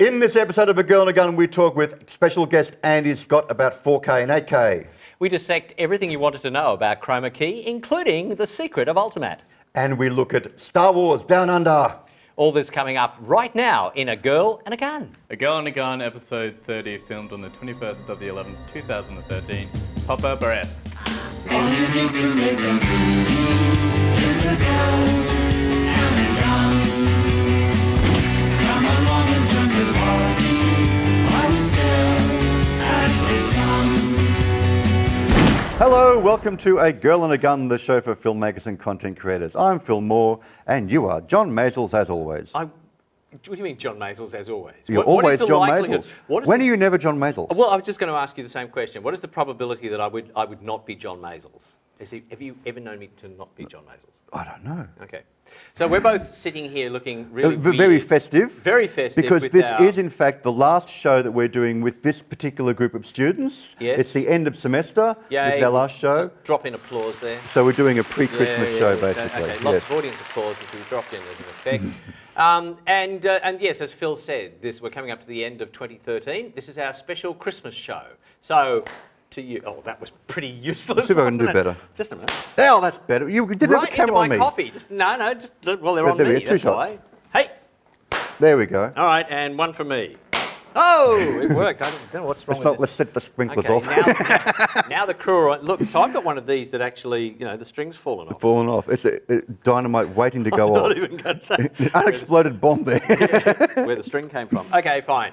In this episode of A Girl and a Gun, we talk with special guest Andy Scott about 4K and 8K. We dissect everything you wanted to know about Chromakey, including the secret of UltiMatte. And we look at Star Wars Down Under. All this coming up right now in A Girl and a Gun. A Girl and a Gun, episode 30, filmed on the 21st of the 11th, 2013. Papa Beresk. All you need to make a movie is a girl and a gun. Come along and join the party. I was there at the sun. Hello, welcome to A Girl and a Gun, the show for filmmakers and content creators. I'm Phil Moore, and you are John Maisels, as always. What do you mean John Maisels, as always? You're always John Maisels. When are you never John Maisels? Well, I was just going to ask you the same question. What is the probability that I would not be John Maisels? Have you ever known me to not be John Maisels? I don't know. Okay. So we're both sitting here looking really weird. Very festive. Very festive. Because this is, in fact, the last show that we're doing with this particular group of students. Yes. It's the end of semester. Yay. This is our last show. Just drop in applause there. So we're doing a pre-Christmas show, basically. Okay. Lots of audience applause, which we dropped in as an effect. And yes, as Phil said, we're coming up to the end of 2013. This is our special Christmas show. So, to you, that was pretty useless. Let's see if I can do better. Just a minute. Oh, that's better. You didn't have the camera on me. Right into my coffee. Well, they're on there me. we go, two That's shots. why. Hey. There we go. All right, and one for me. Oh, it worked. I don't know what's wrong with this. Let's set the sprinklers Okay, off. now the crew are on. Look, so I've got one of these that actually, the string's fallen off. Fallen off. It's a dynamite waiting to go I'm off. not even going to say. Unexploded bomb there. Where the string came from. Okay, fine.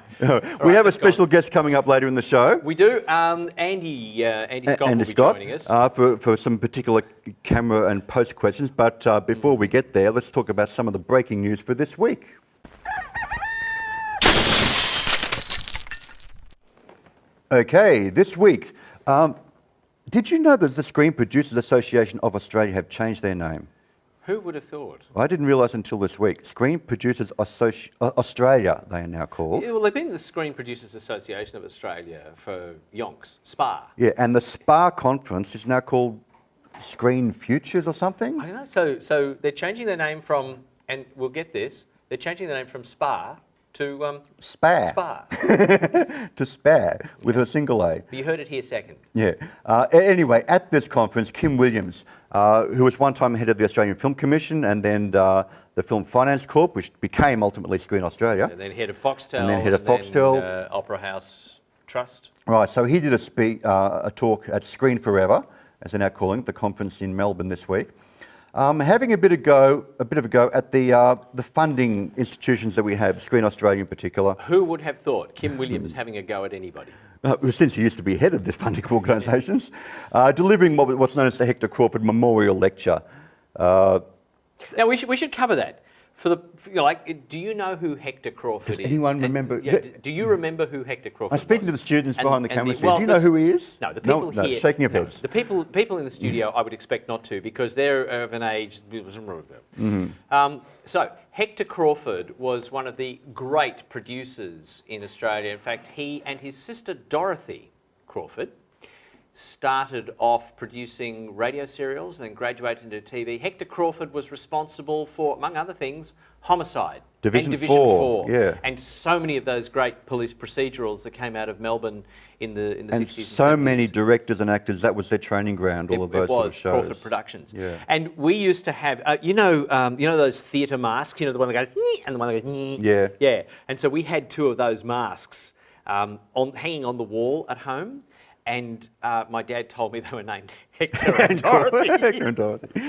We have a special guest coming up later in the show. We do. Andy Scott will be joining us. For some particular camera and post questions. But before we get there, let's talk about some of the breaking news for this week. Okay, this week, did you know that the Screen Producers Association of Australia have changed their name? Who would have thought? I didn't realise until this week. Screen Producers Australia, they are now called. Yeah, well, they've been the Screen Producers Association of Australia for yonks, SPA. Yeah, and the SPA conference is now called Screen Futures or something? I don't know. So they're changing their name from, and we'll get this, they're changing their name from SPA to SPA. SPA. To SPA with a single A. But you heard it here second. Yeah. Anyway, at this conference, Kim Williams, who was one time head of the Australian Film Commission and then the Film Finance Corp, which became ultimately Screen Australia. And then head of Foxtel. And then head of Foxtel. Then, Opera House Trust. Right, so he did a talk at Screen Forever, as they're now calling it, the conference in Melbourne this week. Having a bit of a go at the funding institutions that we have, Screen Australia in particular. Who would have thought Kim Williams having a go at anybody? Since he used to be head of the funding organisations, delivering what's known as the Hector Crawford Memorial Lecture. Now we should cover that. Do you know who Hector Crawford is? Does anyone remember? Do you remember who Hector Crawford I'm speaking was? to the students behind the camera. Well, do you know who he is? No, the people here. No, shaking of heads. The people in the studio, I would expect not to, because they're of an age. So Hector Crawford was one of the great producers in Australia. In fact, he and his sister Dorothy Crawford started off producing radio serials and then graduated into TV. Hector Crawford was responsible for, among other things, Homicide. Division and Division 4, yeah. And so many of those great police procedurals that came out of Melbourne in the 60s and 70s. So many directors and actors, that was their training ground, all of those sort of shows. Crawford Productions. Yeah. And we used to have, those theatre masks, the one that goes, and the one that goes, Yeah. Yeah. And so we had two of those masks hanging on the wall at home. And my dad told me they were named Hector and Dorothy. Hector and Dorothy.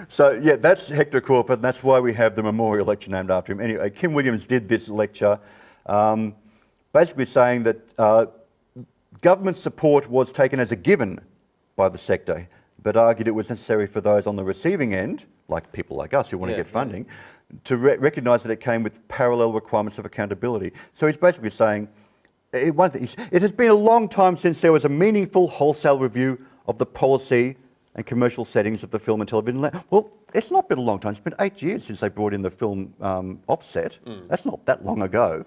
So, yeah, that's Hector Crawford, and that's why we have the memorial lecture named after him. Anyway, Kim Williams did this lecture basically saying that government support was taken as a given by the sector, but argued it was necessary for those on the receiving end, like people like us who want to get funding, to recognise that it came with parallel requirements of accountability. So he's basically saying, it has been a long time since there was a meaningful wholesale review of the policy and commercial settings of the film and television. Well, it's not been a long time. It's been 8 years since they brought in the film offset. That's not that long ago.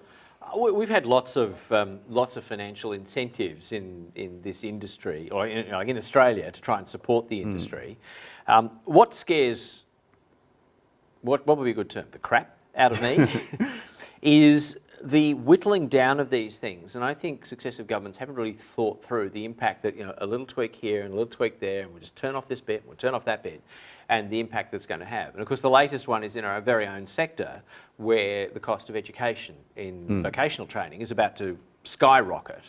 We've had lots of financial incentives in this industry, or in Australia, to try and support the industry. What would be a good term? The crap out of me is the whittling down of these things, and I think successive governments haven't really thought through the impact that, a little tweak here and a little tweak there, and we'll just turn off this bit, and we'll turn off that bit, and the impact that's going to have. And of course, the latest one is in our very own sector, where the cost of education in vocational training is about to skyrocket.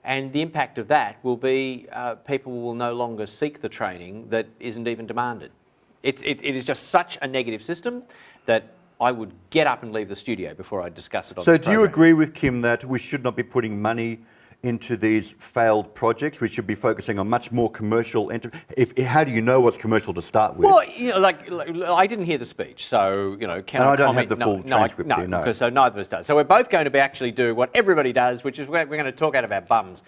And the impact of that will be people will no longer seek the training that isn't even demanded. It is just such a negative system that I would get up and leave the studio before I discuss it on So this do you program. agree with Kim that we should not be putting money into these failed projects? We should be focusing on much more commercial. How do you know what's commercial to start with? Well, like I didn't hear the speech, so can And I I don't comment? have the full transcript here, no. Because so neither of us does. So we're both going to be actually do what everybody does, which is we're going to talk out of our bums.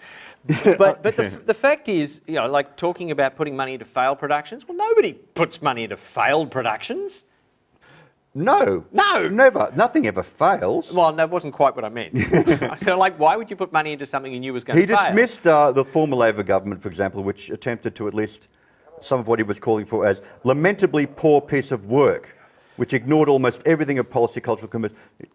But the fact is, like talking about putting money into failed productions. Well, nobody puts money into failed productions. No. No. Never. Nothing ever fails. Well, that wasn't quite what I meant. So, why would you put money into something you knew was going He to fail? dismissed the former Labor government, for example, which attempted to at least some of what he was calling for as lamentably poor piece of work, which ignored almost everything of policy, cultural,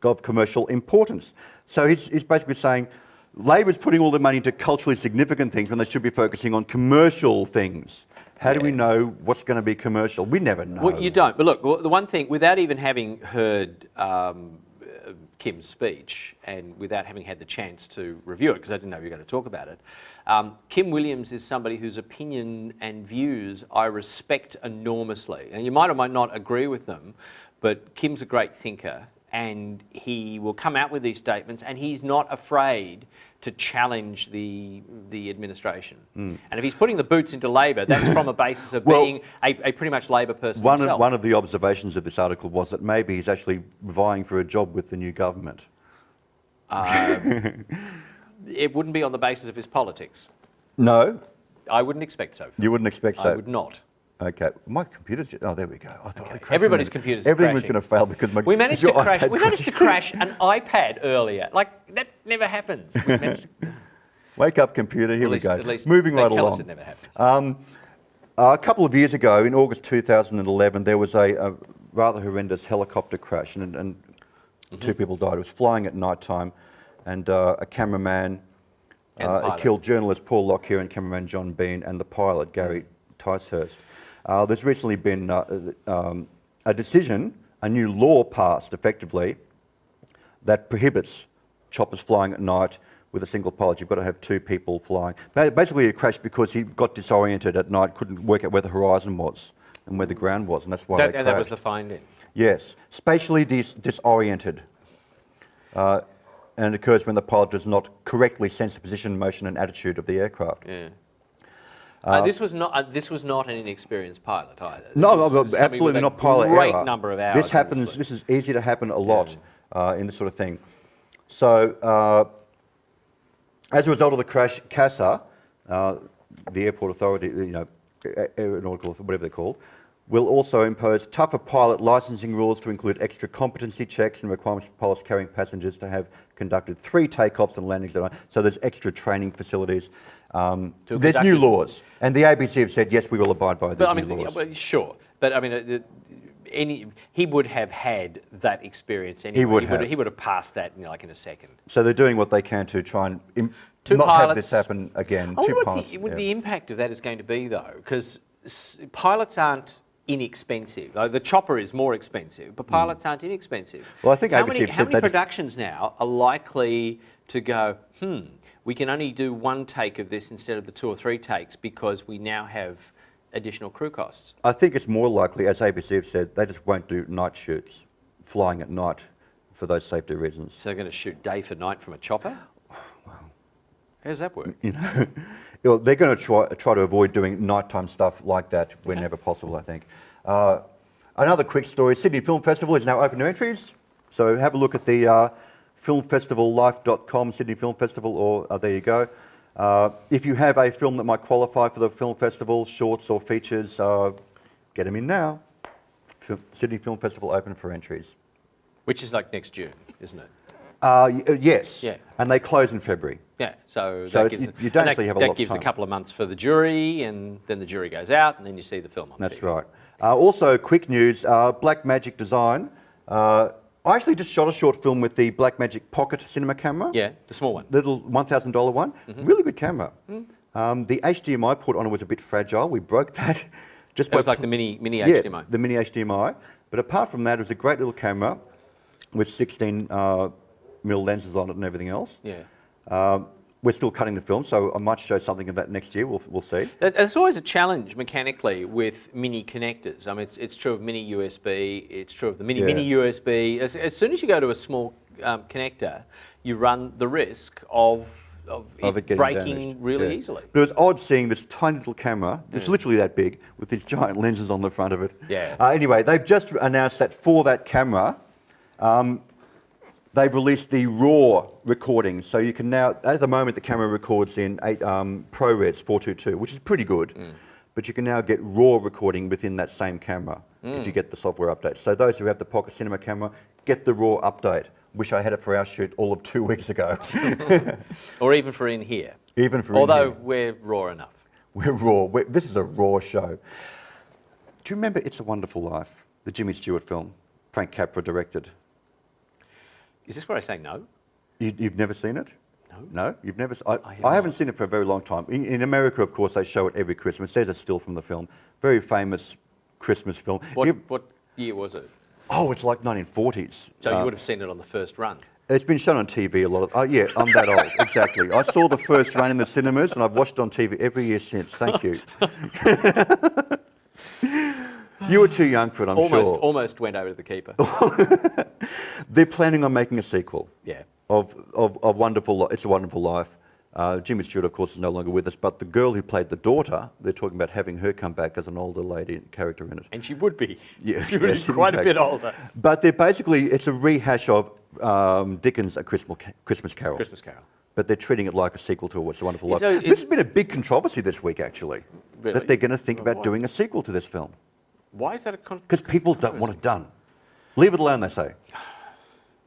of commercial importance. So he's basically saying Labor's putting all the money into culturally significant things when they should be focusing on commercial things. How do we know what's going to be commercial? We never know. Well, you don't. But look, the one thing, without even having heard Kim's speech and without having had the chance to review it, because I didn't know you were going to talk about it, Kim Williams is somebody whose opinion and views I respect enormously. And you might or might not agree with them, but Kim's a great thinker, and he will come out with these statements, and he's not afraid to challenge the administration. And if he's putting the boots into Labor, that's from a basis of being a pretty much Labor person himself. One of the observations of this article was that maybe he's actually vying for a job with the new government. It wouldn't be on the basis of his politics. No, I wouldn't expect so. you wouldn't expect so. I would not. Okay, my computer's oh, there we go. I thought I crashed. Everybody's computers are Everything was crashing. going to fail because my We managed to your crash. iPad We managed to crashed. crash an iPad earlier. Like that never happens. We managed to, Wake up, computer. Here at least, we go. At least Moving they right tell us along. it never happens. A couple of years ago, in August 2011, there was a rather horrendous helicopter crash, and two people died. It was flying at night time, and a cameraman. And the It pilot. killed journalist Paul Lockyer and cameraman John Bean, and the pilot Gary Ticehurst. There's recently been a decision, a new law passed effectively, that prohibits choppers flying at night with a single pilot. You've got to have two people flying. Basically, it crashed because he got disoriented at night, couldn't work out where the horizon was and where the ground was, and that's why they crashed. And that was the finding. Yes, spatially disoriented. And it occurs when the pilot does not correctly sense the position, motion, and attitude of the aircraft. Yeah. This was not an inexperienced pilot either. This No, was somebody absolutely with a not pilot great error. number of hours. This happens. obviously. This is easy to happen a lot in this sort of thing. So, as a result of the crash, CASA, the airport authority, aeronautical, whatever they're called, will also impose tougher pilot licensing rules to include extra competency checks and requirements for pilots carrying passengers to have conducted 3 takeoffs and landings. So there's extra training facilities. There's new laws, and the ABC have said yes, we will abide by these new laws. Well, sure, but I mean, he would have had that experience anyway. He would have passed that, like in a second. So they're doing what they can to try and Two not pilots. have this happen again. I wonder Two what pilots, the impact of that is going to be, though, because pilots aren't inexpensive. The chopper is more expensive, but pilots aren't inexpensive. Well, I think how ABC many, have how said many that- productions now are likely to go, we can only do 1 take of this instead of the 2 or 3 takes because we now have additional crew costs? I think it's more likely, as ABC have said, they just won't do night shoots, flying at night for those safety reasons. So they're going to shoot day for night from a chopper? How does that work? They're going to try to avoid doing nighttime stuff like that whenever possible, I think. Another quick story, Sydney Film Festival is now open to entries. So have a look at the filmfestivallife.com, Sydney Film Festival, or there you go. If you have a film that might qualify for the film festival, shorts or features, get them in now. Sydney Film Festival open for entries. Which is like next June, isn't it? Yes. Yeah. And they close in February. Yeah, so So that gives, you don't and actually have a lot that of gives time. a couple of months for the jury, and then the jury goes out, and then you see the film on That's TV. right. Also, quick news, Black Magic Design I actually just shot a short film with the Blackmagic Pocket cinema camera. Yeah, the small one. Little $1,000 one. Really good camera. The HDMI port on it was a bit fragile. We broke that. Just It was like the mini HDMI. The mini HDMI. But apart from that, it was a great little camera with 16 mil lenses on it and everything else. Yeah. We're still cutting the film, so I might show something of that next year. We'll see. It's always a challenge mechanically with mini connectors. I mean, it's true of mini USB. It's true of the mini USB. As soon as you go to a small connector, you run the risk of it getting breaking damaged. really easily. But it was odd seeing this tiny little camera, it's literally that big, with these giant lenses on the front of it. Yeah. Anyway, they've just announced that for that camera, they've released the RAW recording. So you can now, at the moment, the camera records in ProRes 422, which is pretty good. But you can now get RAW recording within that same camera if you get the software update. So those who have the Pocket Cinema camera, get the RAW update. Wish I had it for our shoot all of 2 weeks ago. Or even for in here. Even for Although in here. we're raw enough. We're raw. This is a raw show. Do you remember It's a Wonderful Life, the Jimmy Stewart film, Frank Capra directed? Is this where I say no? You've never seen it? No. No? You've never? have I haven't seen it for a very long time. In America, of course, they show it every Christmas. There's a still from the film. Very famous Christmas film. What year was it? Oh, it's like 1940s. So you would have seen it on the first run. It's been shown on TV a lot of... Oh, yeah, I'm that old, exactly. I saw the first run in the cinemas and I've watched it on TV every year since. Thank you. You were too young for it, I'm sure. Almost went over to the keeper. They're planning on making a sequel Yeah. of It's a Wonderful Life. Jimmy Stewart, of course, is no longer with us, but the girl who played the daughter, they're talking about having her come back as an older lady character in it. And she would be. Yeah, She would yes, be in quite a fact. bit older. But they're basically, it's a rehash of Dickens' A Christmas Carol. Christmas Carol. But they're treating it like a sequel to It's a Wonderful Life. So This has been a big controversy this week, actually. Really? That they're going to think about Why? doing a sequel to this film. Why is that a Because people don't want it done. Leave it alone, they say.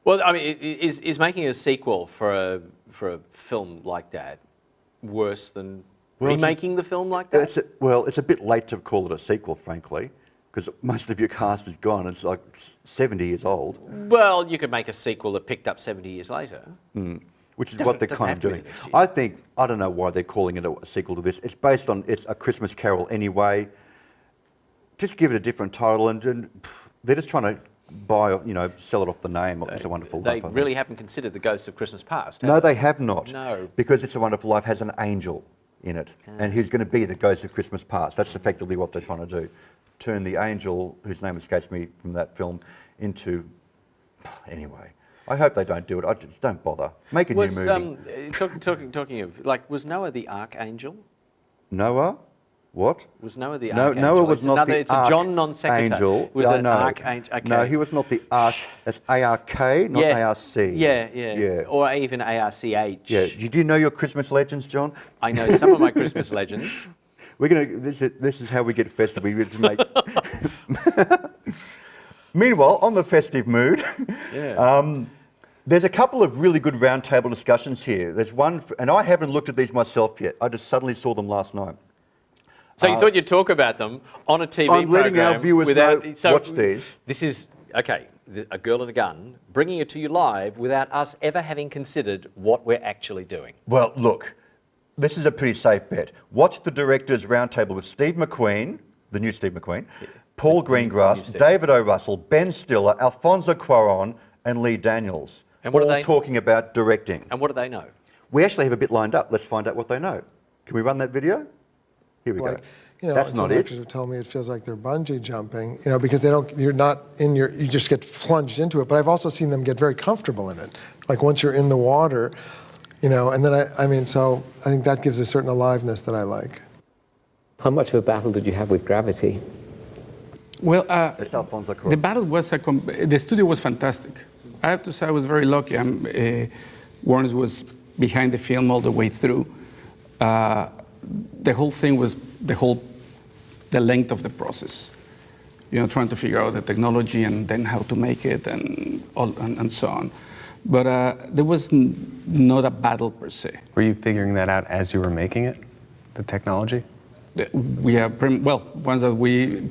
Well, I mean, is making a sequel for a film like that worse than Well, remaking the film like that? It's a bit late to call it a sequel, frankly, because most of your cast is gone. It's like 70 years old, Well, you could make a sequel that picked up 70 years later. which is Doesn't- what they're doesn't kind have of to be doing. next year. I don't know why they're calling it a sequel to this. It's based on It's a Christmas Carol anyway. Just give it a different title, and they're just trying to sell it off the name of It's a Wonderful They Life. I think. really haven't considered the Ghost of Christmas Past. No, they have not. No. Because It's a Wonderful Life has an angel in it, and he's going to be the Ghost of Christmas Past. That's effectively what they're trying to do. Turn the angel, whose name escapes me from that film, into... Anyway, I hope they don't do it. I just don't bother. Make a new movie. Talking of, like, was Noah the Archangel? Noah? What? Was Noah the No, Archangel? Noah was It's not another, the It's a John non sequitur. Archangel. It was an no. Archangel. Okay. No, he was not the Arch. That's A-R-K, not A-R-C. Yeah. Or even A-R-C-H. Yeah. Do you know your Christmas legends, John? I know some of my Christmas legends. This is how we get festive. We just make. Meanwhile, on the festive mood, there's a couple of really good roundtable discussions here. There's one, and I haven't looked at these myself yet. I just suddenly saw them last night. So you thought you'd talk about them on a TV program? I'm letting our viewers watch these. This is, okay, A Girl and a Gun, bringing it to you live without us ever having considered what we're actually doing. Well, look, this is a pretty safe bet. Watch the directors' roundtable with Steve McQueen, the new Steve McQueen, Paul Greengrass, David O. Russell, Ben Stiller, Alfonso Cuarón, and Lee Daniels. And what all are they talking about directing. And what do they know? We actually have a bit lined up. Let's find out what they know. Can we run that video? Here we go. That's not some it. actors have told me it feels like they're bungee jumping, because you're not you just get plunged into it. But I've also seen them get very comfortable in it. Like once you're in the water, and then so I think that gives a certain aliveness that I like. How much of a battle did you have with gravity? Well, It's Alfonso Cuarón. the battle was the studio was fantastic. I have to say I was very lucky. Warner was behind the film all the way through. The whole thing was the length of the process. Trying to figure out the technology and then how to make it and so on. But there was not a battle per se. Were you figuring that out as you were making it, the technology? We have once that we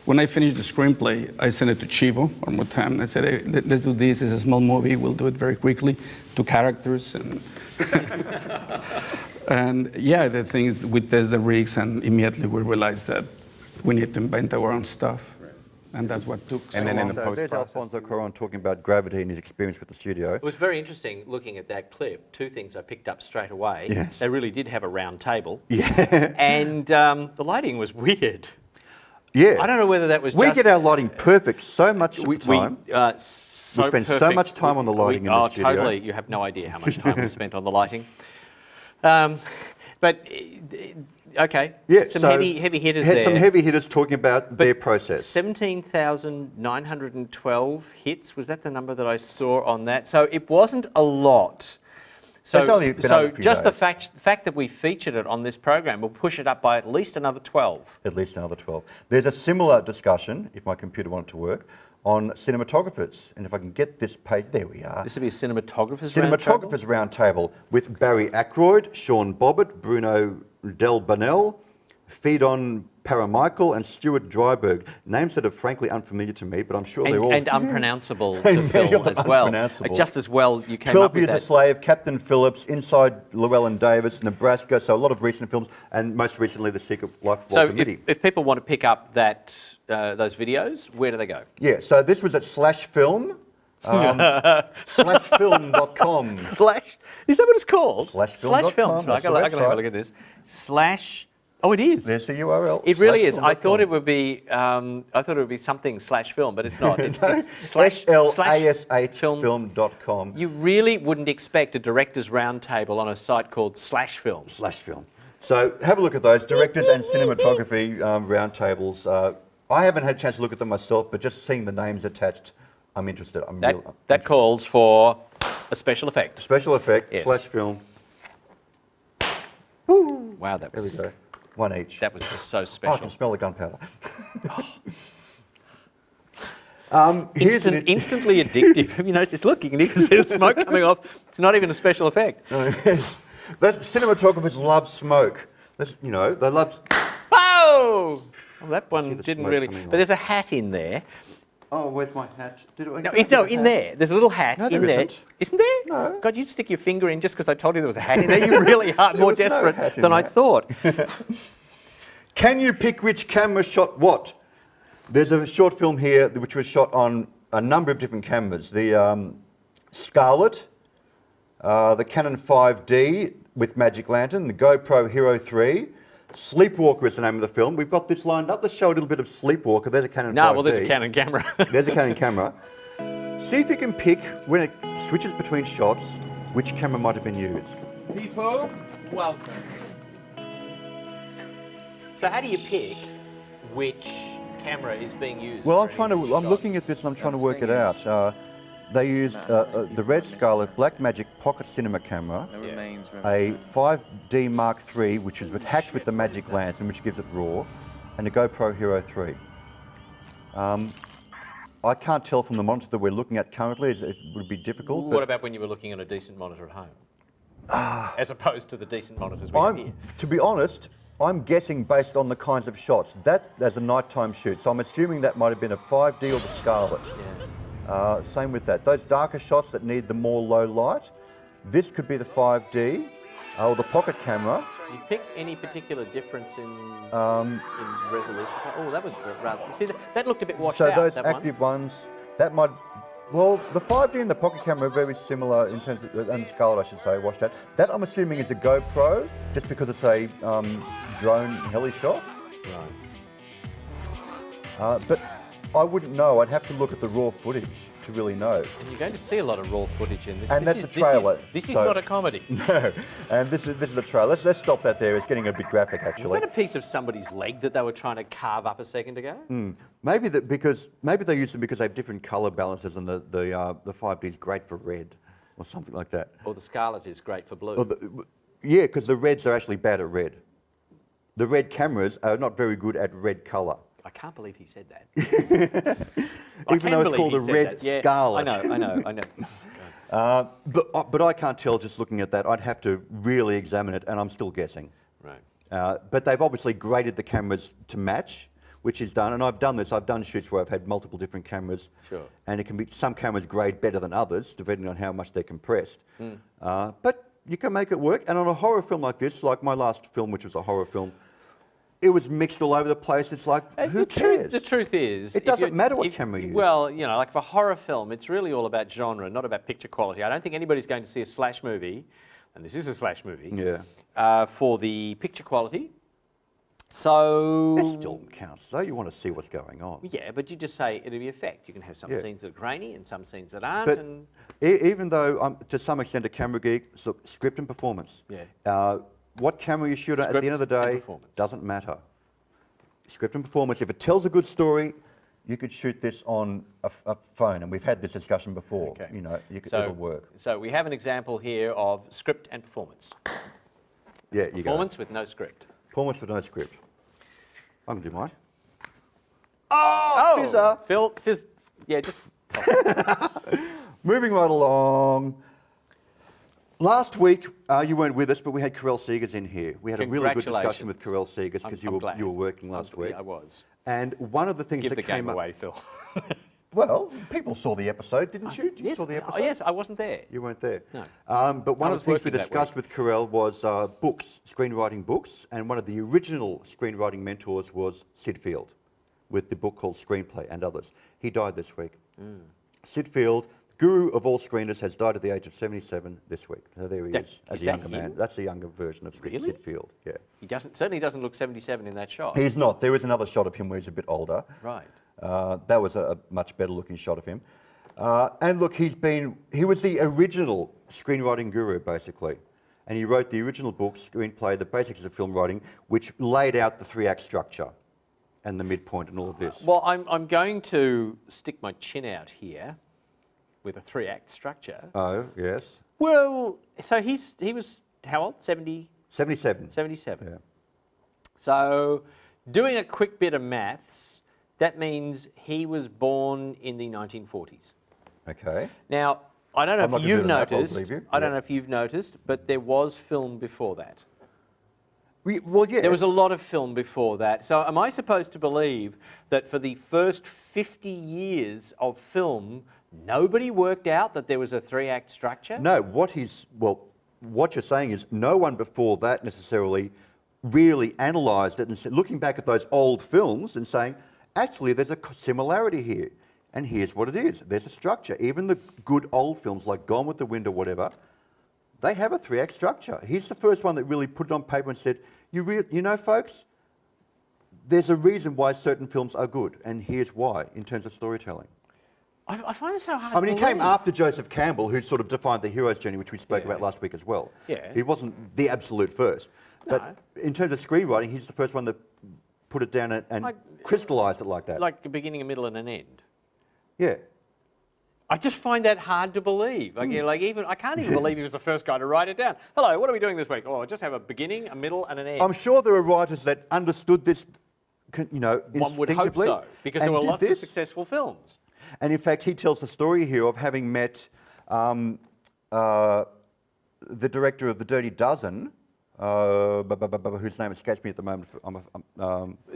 when I finished the screenplay, I sent it to Chivo one more time. And I said, hey, let's do this. It's a small movie. We'll do it very quickly. 2 characters. And, and yeah, the thing is, we test the rigs, and immediately we realized that we need to invent our own stuff. And that's what took so And then in long. the So there's post-process. Alfonso Cuarón talking about gravity and his experience with the studio. It was very interesting looking at that clip. 2 things I picked up straight away. Yes. They really did have a round table. Yeah. And the lighting was weird. Yeah. I don't know whether that was We just... get our lighting perfect so much of the time. So We spend so perfect. much time on the lighting in the Oh, studio. totally. You have no idea how much time we spent on the lighting. But, okay, Yeah, some so heavy hitters had there. some heavy hitters talking about their process. 17,912 hits, was that the number that I saw on that? So it wasn't a lot. So, That's only been out a few just the days. fact that we featured it on this program will push it up by at least another 12. At least another 12. There's a similar discussion, if my computer wanted to work, on cinematographers. And if I can get this page, there we are. This would be a cinematographer's round table? Cinematographers Roundtable with Barry Ackroyd, Sean Bobbitt, Bruno Del Bonell, Fedon Paramichael and Stuart Dryberg. Names that are frankly unfamiliar to me, but I'm sure they're all... And unpronounceable And to many Phil of them as well. unpronounceable. Just as well you came 12 up with Years a that. Slave, Captain Phillips, Inside Llewellyn Davis, Nebraska, so a lot of recent films, and most recently The Secret Life of So Walter Mitty. if people want to pick up that those videos, where do they go? Yeah, so this was at Slash Film, slashfilm.com. Slash, is that what it's called? Slashfilm.com, Slash film. that's I the gotta have a website. look at this. Slash, oh it is. There's the URL. It really is. I slashfilm.com. thought it would be. I thought it would be something slash film, but it's not. It's, No, it's slash film. slashfilm.com. You really wouldn't expect a directors' roundtable on a site called Slash Film. Slash Film. So have a look at those directors and cinematography roundtables. I haven't had a chance to look at them myself, but just seeing the names attached, I'm interested. That calls for a special effect. Special effect, Yes. Slash Film. Wow, that There we was go. One each. that was just so Oh, I special. can smell the gunpowder. Instantly addictive. Have you noticed? It's looking, and you can see the smoke coming off. It's not even a special effect. That's, cinematographers love smoke. That's, you know, they love... Oh! Well, that see one the didn't smoke really. coming But there's a hat in there. Oh, where's my hat? No, in there. There's a little hat No, in there there. isn't. Isn't there? No. God, you'd stick your finger in just because I told you there was a hat in there. You really are more was no desperate hat in than I there. thought. Can you pick which camera shot what? There's a short film here which was shot on a number of different cameras. The Scarlett, the Canon 5D with Magic Lantern, the GoPro Hero 3, Sleepwalker is the name of the film. We've got this lined up. Let's show a little bit of Sleepwalker. There's a Canon 5D. No, well, there's a Canon camera. There's a Canon camera. See if you can pick, when it switches between shots, which camera might have been used. People, welcome. So how do you pick which camera is being used? Well, for any I'm looking at this and I'm trying to work it out. They used the Red Scarlett Blackmagic Pocket Cinema camera, No remains a 5D Mark III, which is hacked with the Magic Lantern, which gives it RAW, and a GoPro Hero 3. I can't tell from the monitor that we're looking at currently. It would be difficult. What about when you were looking on a decent monitor at home? As opposed to the decent monitors we have here. To be honest, I'm guessing based on the kinds of shots. That as a nighttime shoot, so I'm assuming that might have been a 5D or the Scarlett. Same with that. Those darker shots that need the more low light, this could be the 5D or the pocket camera. You pick any particular difference in resolution? Oh, that was rather. See, that looked a bit washed So out. those that active ones, that might. Well, the 5D and the pocket camera are very similar in terms of, and Scarlett, I should say, washed out. That I'm assuming is a GoPro, just because it's a drone heli shot. Right. But I wouldn't know. I'd have to look at the raw footage to really know. And you're going to see a lot of raw footage in this. And This that's is- the trailer. This is so- not a comedy. No, and this is the trailer. Let's stop that there. It's getting a bit graphic, Was actually. that a piece of somebody's leg that they were trying to carve up a second ago? Maybe they use them because they have different colour balances, and the 5D is great for red, or something like that. Or the Scarlett is great for blue? Or yeah, because the reds are actually bad at red. The red cameras are not very good at red colour. I can't believe he said that. Even though it's called a red Scarlett. I know. But I can't tell just looking at that. I'd have to really examine it, and I'm still guessing. Right. But they've obviously graded the cameras to match, which is done, and I've done this, I've done shoots where I've had multiple different cameras, Sure. and it can be, some cameras grade better than others, depending on how much they're compressed. But you can make it work, and on a horror film like this, like my last film, which was a horror film, it was mixed all over the place. It's like, who cares? The truth is... It doesn't matter what camera you use. Well, you know, like for horror film, it's really all about genre, not about picture quality. I don't think anybody's going to see a slash movie, and this is a slash movie, for the picture quality. So... That still counts, though. You want to see what's going on. Yeah, but you just say it'll be effect. You can have some scenes that are grainy and some scenes that aren't. But and even though I'm to some extent a camera geek, so script and performance. What camera you shoot at the end of the day doesn't matter. Script and performance. If it tells a good story, you could shoot this on a phone, and we've had this discussion before. Okay. You know, it'll work. So we have an example here of script and performance. Yeah, you go. Performance with no script. Performance with no script. I can do mine. Oh, Fizzer. Fizz. Yeah, just. Moving right along. Last week, you weren't with us, but we had Karel Segers in here. We had a really good discussion with Karel Segers because you were working last week. I was. And one of the things Give that the came game up, away, Phil. well, people saw the episode, didn't you? You Yes, saw the episode? yes, I wasn't there. You weren't there. No. But one I of the was things we working that discussed with Karel was books, screenwriting books, and one of the original screenwriting mentors was Syd Field, with the book called Screenplay and others. He died this week. Syd Field, guru of all screeners, has died at the age of 77 this week. So there he is, as a younger man. That's a younger version of Syd Field. Yeah. He certainly doesn't look 77 in that shot. He's not. There is another shot of him where he's a bit older. Right. That was a much better looking shot of him. And look, he was the original screenwriting guru, basically. And he wrote the original book, Screenplay, The Basics of Film Writing, which laid out the 3-act structure and the midpoint and all of this. Well, I'm going to stick my chin out here with a 3-act structure. Oh, yes. Well, so he was how old? 70? 77. 77. Yeah. So doing a quick bit of maths, that means he was born in the 1940s. Okay. Now, I don't I'm know not if gonna you've do the math, I'll noticed. believe you. I don't Yeah. know if you've noticed, but there was film before that. Well, yes. There was a lot of film before that. So am I supposed to believe that for the first 50 years of film, nobody worked out that there was a 3-act structure? No, what you're saying is no one before that necessarily really analysed it and looking back at those old films and saying, actually, there's a similarity here. And here's what it is. There's a structure. Even the good old films like Gone with the Wind or whatever, they have a 3-act structure. He's the first one that really put it on paper and said, you know, folks, there's a reason why certain films are good, and here's why, in terms of storytelling. I find it so hard I mean, to he came believe. after Joseph Campbell, who sort of defined the hero's journey, which we spoke about last week as well. Yeah. He wasn't the absolute first. But in terms of screenwriting, he's the first one that put it down and crystallised it like that. Like a beginning, a middle, and an end. Yeah. I just find that hard to believe. Like, I can't even believe he was the first guy to write it down. Hello, what are we doing this week? Oh, I just have a beginning, a middle, and an end. I'm sure there are writers that understood this, you know, One would hope instinctively so, because there and were did lots of this. successful films. And in fact, he tells the story here of having met the director of The Dirty Dozen, whose name escapes me at the moment.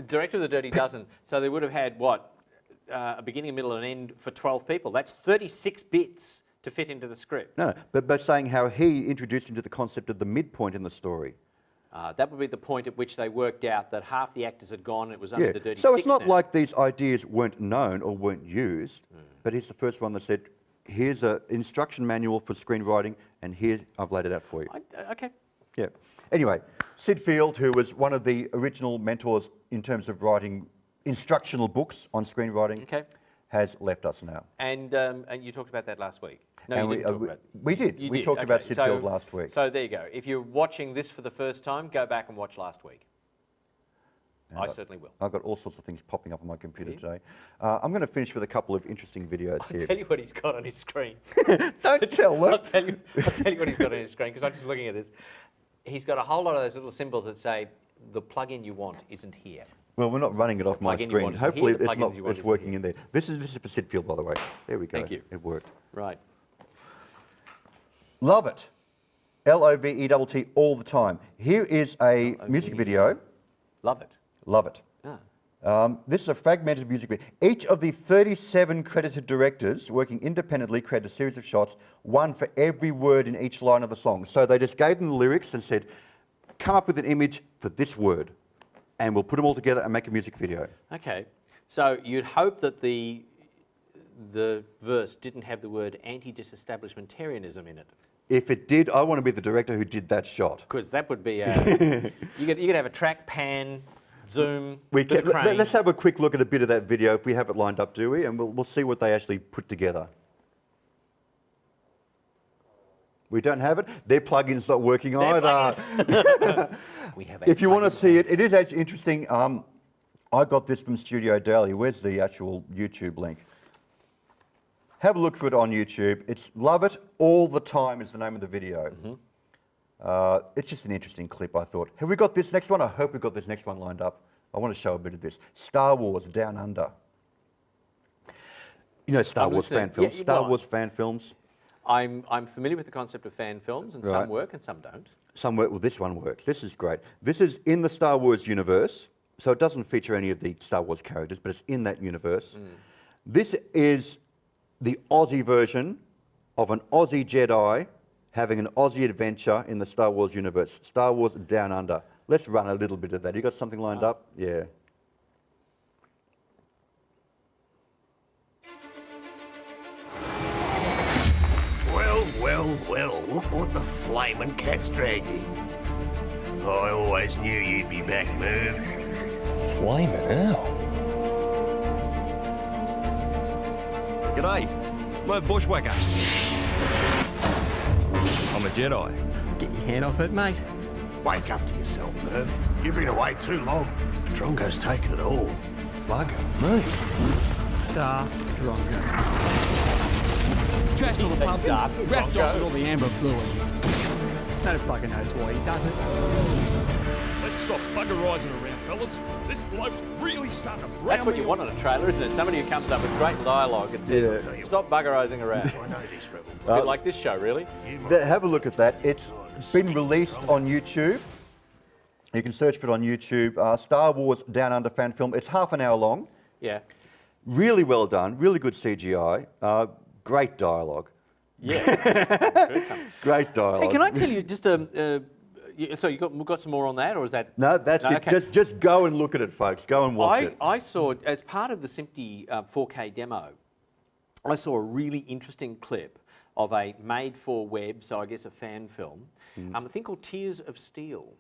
Director of The Dirty Dozen. So they would have had, what, a beginning, a middle, and an end for 12 people. That's 36 bits to fit into the script. No, but saying how he introduced him to the concept of the midpoint in the story. That would be the point at which they worked out that half the actors had gone and it was under the Dirty So Six it's not now. like these ideas weren't known or weren't used, but he's the first one that said, here's an instruction manual for screenwriting, and here I've laid it out for you. Okay. Yeah. Anyway, Syd Field, who was one of the original mentors in terms of writing instructional books on screenwriting, has left us now. And you talked about that last week. No, And you didn't talk about it. we did. You We did, talked about okay. Syd Field last week. So there you go. If you're watching this for the first time, go back and watch last week. I certainly will. I've got all sorts of things popping up on my computer today. I'm going to finish with a couple of interesting videos here. I'll tell you what he's got on his screen. Don't tell them. I'll tell you what he's got on his screen, because I'm just looking at this. He's got a whole lot of those little symbols that say, the plug-in you want isn't here. Well, we're not running it off my plug-in you screen. want is Hopefully here, the plugins you want it's is working here. in there. This is for Syd Field, by the way. There we go. Thank you. It worked. Right. Love it. L-O-V-E-T-T all the time. Here is a music video. Love it. Love it. This is a fragmented music video. Each of the 37 credited directors working independently created a series of shots, one for every word in each line of the song. So they just gave them the lyrics and said, come up with an image for this word, and we'll put them all together and make a music video. Okay, so you'd hope that the verse didn't have the word anti-disestablishmentarianism in it. If it did, I want to be the director who did that shot. Because that would be you could have a track pan, zoom, bit of crane. Let's have a quick look at a bit of that video if we have it lined up, do we? And we'll see what they actually put together. We don't have it. Their plugin's not working either. We have If you want to see it, it is actually interesting. I got this from Studio Daily. Where's the actual YouTube link? Have a look for it on YouTube. It's Love It All the Time is the name of the video. It's just an interesting clip, I thought. Have we got this next one? I hope we've got this next one lined up. I want to show a bit of this. Star Wars Down Under. You know Star Wars fan films? Star Wars fan films. I'm familiar with the concept of fan films, and some work and some don't. Some work, well, this one works. This is great. This is in the Star Wars universe, so it doesn't feature any of the Star Wars characters, but it's in that universe. This is the Aussie version of an Aussie Jedi having an Aussie adventure in the Star Wars universe. Star Wars Down Under. Let's run a little bit of that. You got something lined up? Yeah. Well, look what the flaming cat's dragged in. I always knew you'd be back, Merv. Flaming hell. G'day, Merv Bushwhacker. I'm a Jedi. Get your hand off it, mate. Wake up to yourself, Merv. You've been away too long. Drongo's taken it all. Bugger me. Dark Drongo. Trashed all the pubs and wrapped off with all the amber fluid. No bugger knows why he does it. Let's stop buggerising around, fellas. This bloke's really starting to brown. That's what you want on a trailer, isn't it? Somebody who comes up with great dialogue and says, stop buggerising around. I know this, Rebel. It's a bit like this show, really. Have a look at that. It's been released on YouTube. You can search for it on YouTube. Star Wars Down Under fan film. It's half an hour long. Yeah. Really well done. Really good CGI. Great dialogue. Yeah. Great dialogue. Hey, can I tell you just so we've got some more on that, or is that? No, that's it. Okay. Just go and look at it, folks. Go and watch it. I saw, as part of the SMPTE 4K demo, I saw a really interesting clip of a made-for-web, so I guess a fan film, a thing called Tears of Steel.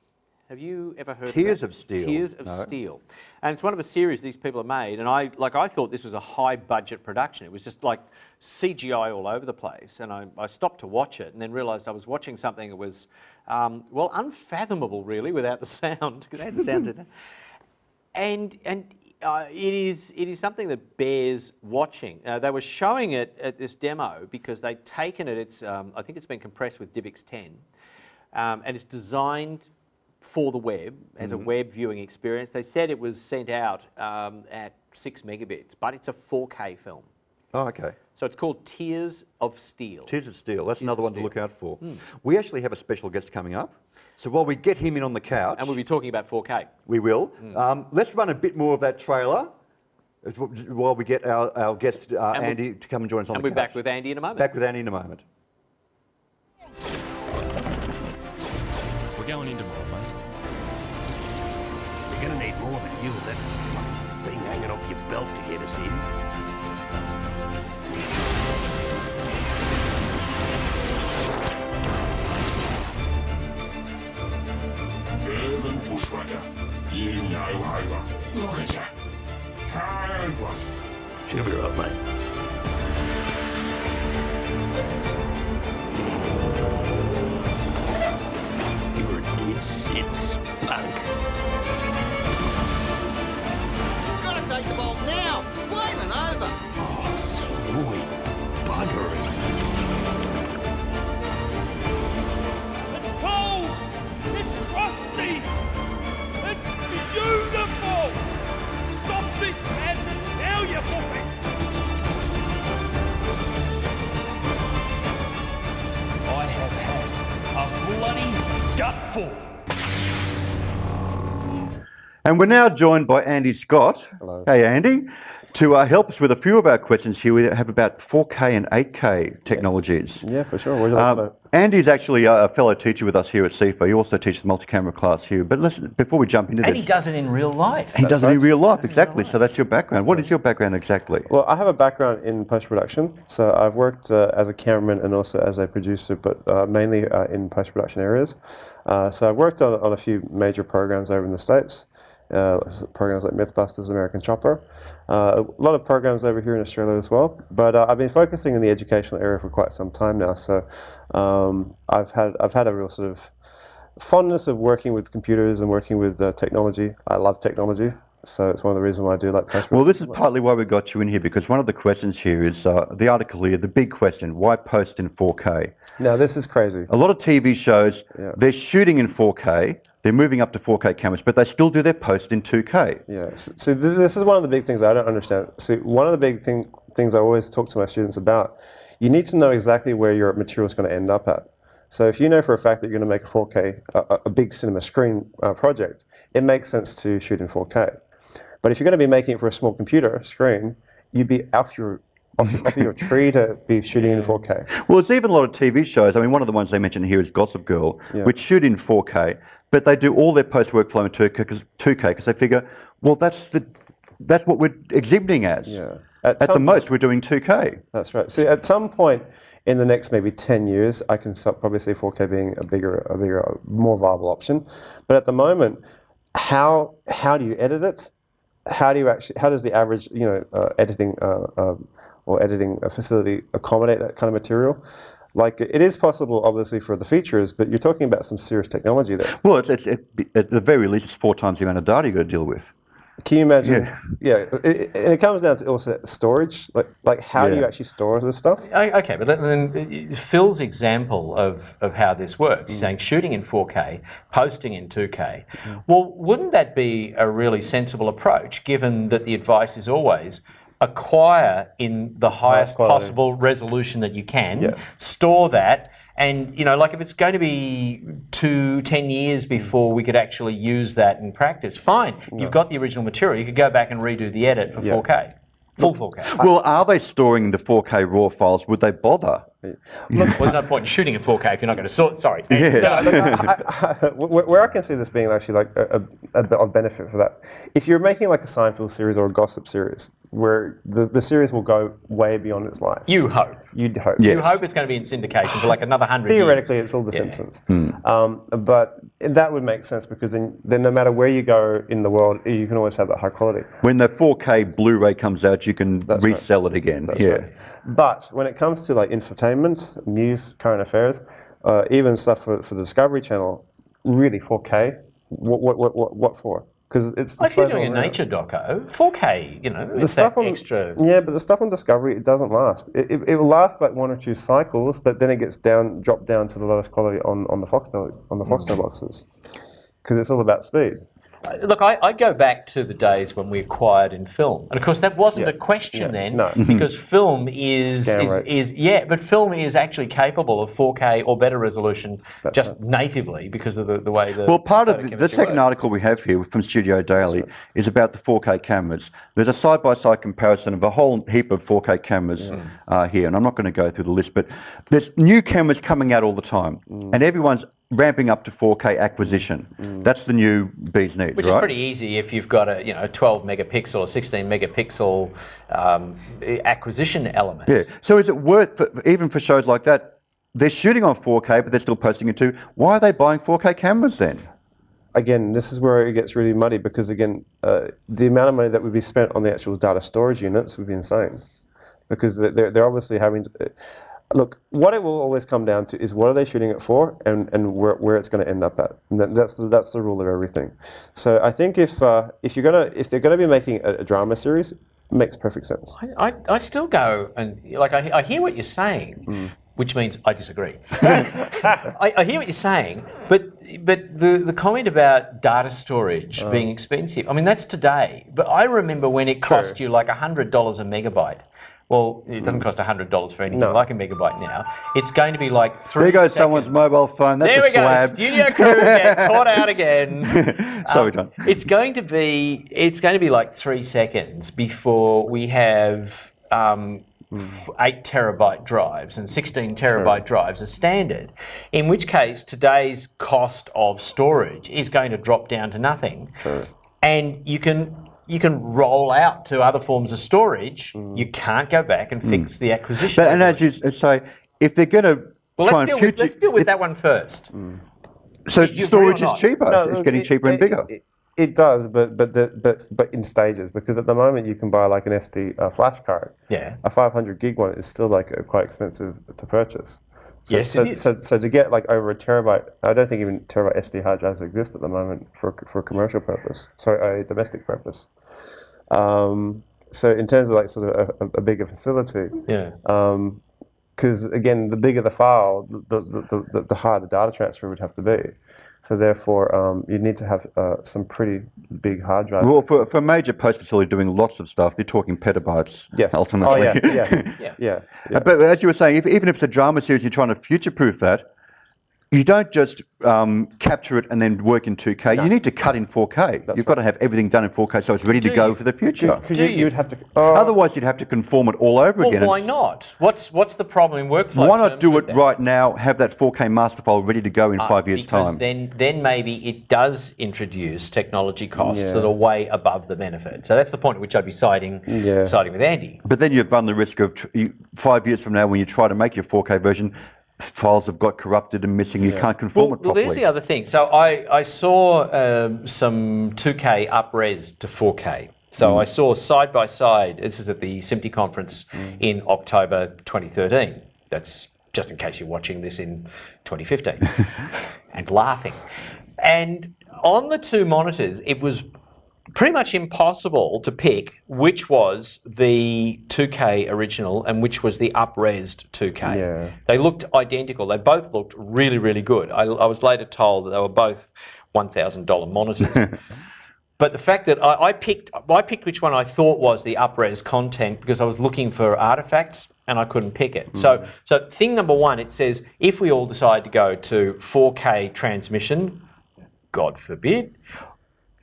Have you ever heard of that? Tears of Steel? Tears of Steel. And it's one of a series these people have made, and I thought this was a high-budget production. It was just like CGI all over the place, and I stopped to watch it and then realised I was watching something that was, well, unfathomable, really, without the sound, because they had the sound in it. And it is something that bears watching. They were showing it at this demo because they'd taken it, I think it's been compressed with DivX 10, and it's designed for the web, as a web viewing experience. They said it was sent out at 6 megabits, but it's a 4K film. Oh, okay. So it's called Tears of Steel. Tears of Steel. That's Tears another of one Steel. to look out for. We actually have a special guest coming up. So while we get him in on the couch... And we'll be talking about 4K. We will. Let's run a bit more of that trailer while we get our guest, Andy, to come and join us on the couch. And we're back with Andy in a moment. Back with Andy in a moment. We're going in tomorrow, mate. You're going to need more than you and that thing hanging off your belt to get us in. Irvin Bushwhacker, you know Homer. Look at you. Handless. She'll be right, mate. You're a dead set spunk. It's got to take the bolt now. It's flaming over. Oh, sweet buggery. It's cold! It's frosty! It's beautiful! Stop this madness now, you muppets! I have had a bloody gutful. And we're now joined by Andy Scott. Hello. Hey, Andy. To help us with a few of our questions here, we have about 4K and 8K technologies. Yeah, for sure. What would you like to know? Andy's actually a fellow teacher with us here at Syd Field. He also teaches the multi-camera class here. But before we jump into And this... he does it in real life. He does it in real life, exactly. So that's your background. What is your background exactly? Well, I have a background in post-production. So I've worked as a cameraman and also as a producer, but mainly in post-production areas. So I've worked on a few major programs over in the States. Programs like Mythbusters, American Chopper, a lot of programs over here in Australia as well. But I've been focusing in the educational area for quite some time now. So I've had a real sort of fondness of working with computers and working with technology. I love technology, so it's one of the reasons why I do like post-production. Well, this is partly why we got you in here, because one of the questions here is the article here, the big question: why post in 4K? Now this is crazy. A lot of TV shows, they're shooting in 4K. They're moving up to 4K cameras, but they still do their post in 2K. Yeah, so this is one of the big things I don't understand. So one of the big things I always talk to my students about, you need to know exactly where your material is going to end up at. So if you know for a fact that you're going to make a 4K, a big cinema screen project, it makes sense to shoot in 4K. But if you're going to be making it for a small computer screen, you'd be off your tree to be shooting in 4K. Well, it's even a lot of TV shows. I mean, one of the ones they mentioned here is Gossip Girl, which shoot in 4K, but they do all their post workflow in 2K because they figure, well, that's what we're exhibiting as. Yeah. At the most, we're doing 2K. That's right. So at some point in the next maybe 10 years, I can probably see 4K being a bigger, more viable option. But at the moment, how do you edit it? How does the average editing facility accommodate that kind of material? Like, it is possible, obviously, for the features, but you're talking about some serious technology there. Well, at the very least, it's 4 times the amount of data you've got to deal with. Can you imagine? Yeah, and it comes down to also storage. Like how do you actually store this stuff? Okay, but then Phil's example of how this works, he's saying shooting in 4K, posting in 2K. Well, wouldn't that be a really sensible approach, given that the advice is always acquire in the highest possible resolution that you can, store that, and like if it's going to be 10 years before we could actually use that in practice, fine. You've got the original material, you could go back and redo the edit for 4K. Full 4K. Well, are they storing the 4K raw files? Would they bother? Look, there's no point in shooting in 4K if you're not going to sort. Sorry. Yes. Where I can see this being actually like a benefit for that, if you're making like a Seinfeld series or a Gossip series, where the series will go way beyond its life. You hope. You'd hope. You hope it's going to be in syndication for like another 100 years. Theoretically, it's all The Simpsons. But that would make sense because then no matter where you go in the world, you can always have that high quality. When the 4K Blu-ray comes out, you can resell it again. That's right. But when it comes to like infotainment, news, current affairs, even stuff for the Discovery Channel, really 4K, what for? Because it's if you're doing a nature doco, 4K, the it's stuff that on extra. Yeah, but the stuff on Discovery, it doesn't last. It will last like 1 or 2 cycles, but then it gets dropped down to the lowest quality on the Foxtel boxes, because it's all about speed. Look, I go back to the days when we acquired in film, and of course that wasn't a question then, because film but film is actually capable of 4K or better resolution natively because of the way the. Well, part of the second article we have here from Studio Daily is about the 4K cameras. There's a side-by-side comparison of a whole heap of 4K cameras here, and I'm not going to go through the list, but there's new cameras coming out all the time, and everyone's ramping up to 4K acquisition. That's the new bee's knees, Which is pretty easy if you've got a 12 megapixel or 16 megapixel acquisition element. Yeah. So is it worth, even for shows like that, they're shooting on 4K, but they're still posting it too. Why are they buying 4K cameras then? Again, this is where it gets really muddy because, again, the amount of money that would be spent on the actual data storage units would be insane. Because they're obviously having to... Look, what it will always come down to is what are they shooting it for, and where it's going to end up at. And that's the rule of everything. So I think if they're going to be making a drama series, it makes perfect sense. I still go and I hear what you're saying, which means I disagree. I hear what you're saying, but the comment about data storage being expensive, I mean that's today. But I remember when it cost you like $100 a megabyte. Well, it doesn't cost $100 for anything like a megabyte now. It's going to be like 3 There goes seconds. someone's mobile phone. That's There a we go. slab. Studio crew get caught out again. Sorry, John. It's going to be like 3 seconds before we have 8 terabyte drives and 16 terabyte drives as standard. In which case, today's cost of storage is going to drop down to nothing, and you can roll out to other forms of storage. You can't go back and fix the acquisition. But, and as you say, if they're going to try and future... Let's deal with that one first. So Do you agree storage or is not? cheaper. No, it's look, getting cheaper and bigger. It does, but in stages, because at the moment you can buy like an SD flash card. Yeah. A 500 gig one is still like quite expensive to purchase. So, Yes, it is. So to get like over a terabyte, I don't think even terabyte SD hard drives exist at the moment for commercial purpose. Sorry, a domestic purpose. So in terms of like sort of a bigger facility, because again, the bigger the file, the higher the data transfer would have to be. So therefore, you need to have some pretty big hard drives. Well, for a major post facility doing lots of stuff, you're talking petabytes. Yes. Ultimately. Oh yeah. But as you were saying, even if it's a drama series, you're trying to future-proof that. You don't just capture it and then work in 2K. You need to cut in 4K. You've got to have everything done in 4K so it's ready to go for the future. You'd have to. Otherwise, you'd have to conform it all over again. Well, why not? What's the problem in workflow? Why not terms do with it that? right now? Have that 4K master file ready to go in 5 years' because time. then maybe it does introduce technology costs that are way above the benefit. So that's the point at which I'd be siding with Andy. But then you've run the risk of 5 years from now, when you try to make your 4K version, files have got corrupted and missing. You can't conform it properly. Well, there's the other thing. So I saw some 2K up-res to 4K. So I saw side by side. This is at the SMPTE conference in October 2013. That's just in case you're watching this in 2015 and laughing. And on the two monitors, it was pretty much impossible to pick which was the 2K original and which was the up-resed 2K. Yeah. They looked identical. They both looked really, really good. I was later told that they were both $1,000 monitors. But the fact that I picked which one I thought was the up-res content because I was looking for artifacts and I couldn't pick it. So thing number one, it says if we all decide to go to 4K transmission, God forbid,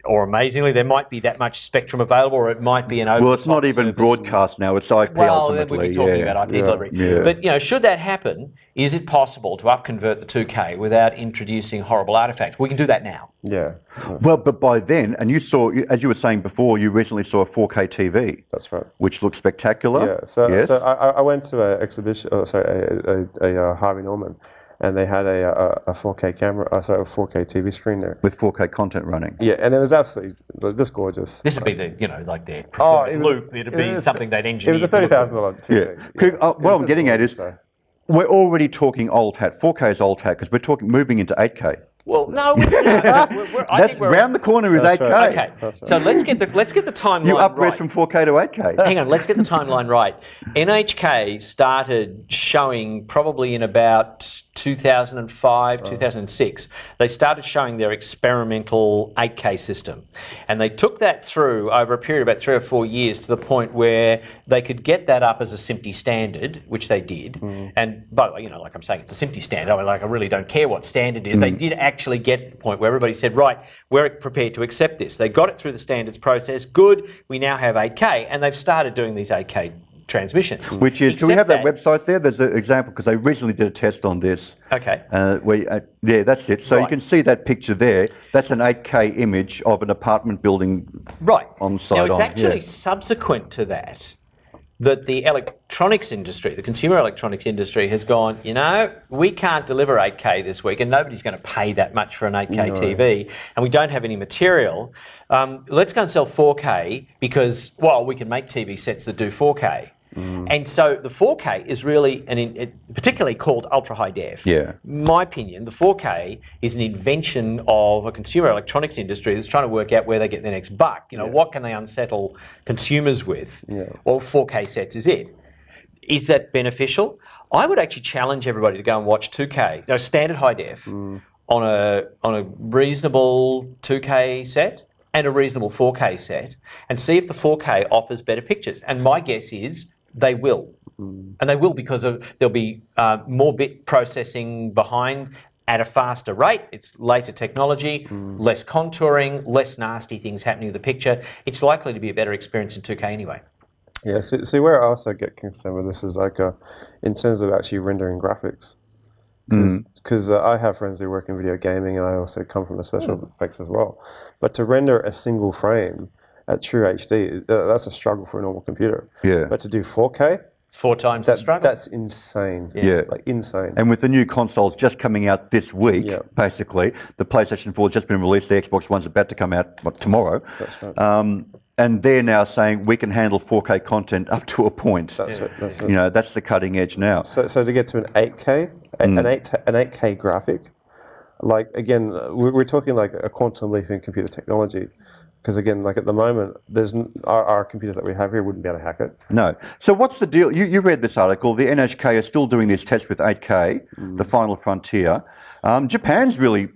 or amazingly, there might be that much spectrum available, or it might be an open. Well, it's not even broadcast now; it's IP ultimately. We've been talking about IP delivery. But should that happen, is it possible to upconvert the 2K without introducing horrible artifacts? We can do that now. Yeah. Well, but by then, and you saw, as you were saying before, you recently saw a 4K TV. That's right. Which looks spectacular. Yeah. So I went to an exhibition. A Harvey Norman. And they had a 4K camera, a 4K TV screen there with 4K content running. Yeah, and it was absolutely just gorgeous. This would be the like their preferred loop. It'd be something they'd engineer. It was a $30,000 TV. What I'm getting at is, we're already talking old hat. 4K is old hat because we're talking moving into 8K. Well, no, that's round the corner is 8K. Right. Okay, so let's get the timeline. You upres right. from 4K to 8K. Hang on, let's get the timeline right. NHK started showing probably in about 2005, 2006. They started showing their experimental 8K system, and they took that through over a period of about 3 or 4 years to the point where they could get that up as a SMPTE standard, which they did. And by the way, like I'm saying, it's a SMPTE standard. I really don't care what standard is. They did actually get to the point where everybody said, right, we're prepared to accept this. They got it through the standards process. Good, we now have 8K, and they've started doing these 8K transmissions. Which is, do we have that website there? There's an example, because they recently did a test on this. Okay. Yeah, that's it. So you can see that picture there. That's an 8K image of an apartment building on site. Now, it's actually subsequent to that the electronics industry, the consumer electronics industry, has gone, we can't deliver 8K this week and nobody's going to pay that much for an 8K TV and we don't have any material. Let's go and sell 4K because, we can make TV sets that do 4K. And so the 4K is really, particularly called ultra-high def. Yeah. In my opinion, the 4K is an invention of a consumer electronics industry that's trying to work out where they get their next buck. What can they unsettle consumers with? Well, 4K sets is it. Is that beneficial? I would actually challenge everybody to go and watch 2K, standard high def, on a reasonable 2K set and a reasonable 4K set, and see if the 4K offers better pictures. And my guess is they will. And they will because there'll be more bit processing behind at a faster rate. It's later technology, less contouring, less nasty things happening to the picture. It's likely to be a better experience in 2K anyway. Yeah, see where I also get concerned with this is like in terms of actually rendering graphics. Because I have friends who work in video gaming, and I also come from the special effects as well. But to render a single frame at true HD, that's a struggle for a normal computer. Yeah. But to do 4K, 4 times the struggle. That's insane. Yeah. Like insane. And with the new consoles just coming out this week, basically, the PlayStation 4 has just been released, the Xbox One's about to come out tomorrow. That's right. And they're now saying we can handle 4K content up to a point. That's right. That's right. You know, that's the cutting edge now. So to get to an 8K, an 8K graphic, like again, we're talking like a quantum leap in computer technology. Because again, like at the moment, our computers that we have here wouldn't be able to hack it. No. So what's the deal? You read this article. The NHK are still doing this test with 8K, the final frontier. Japan's really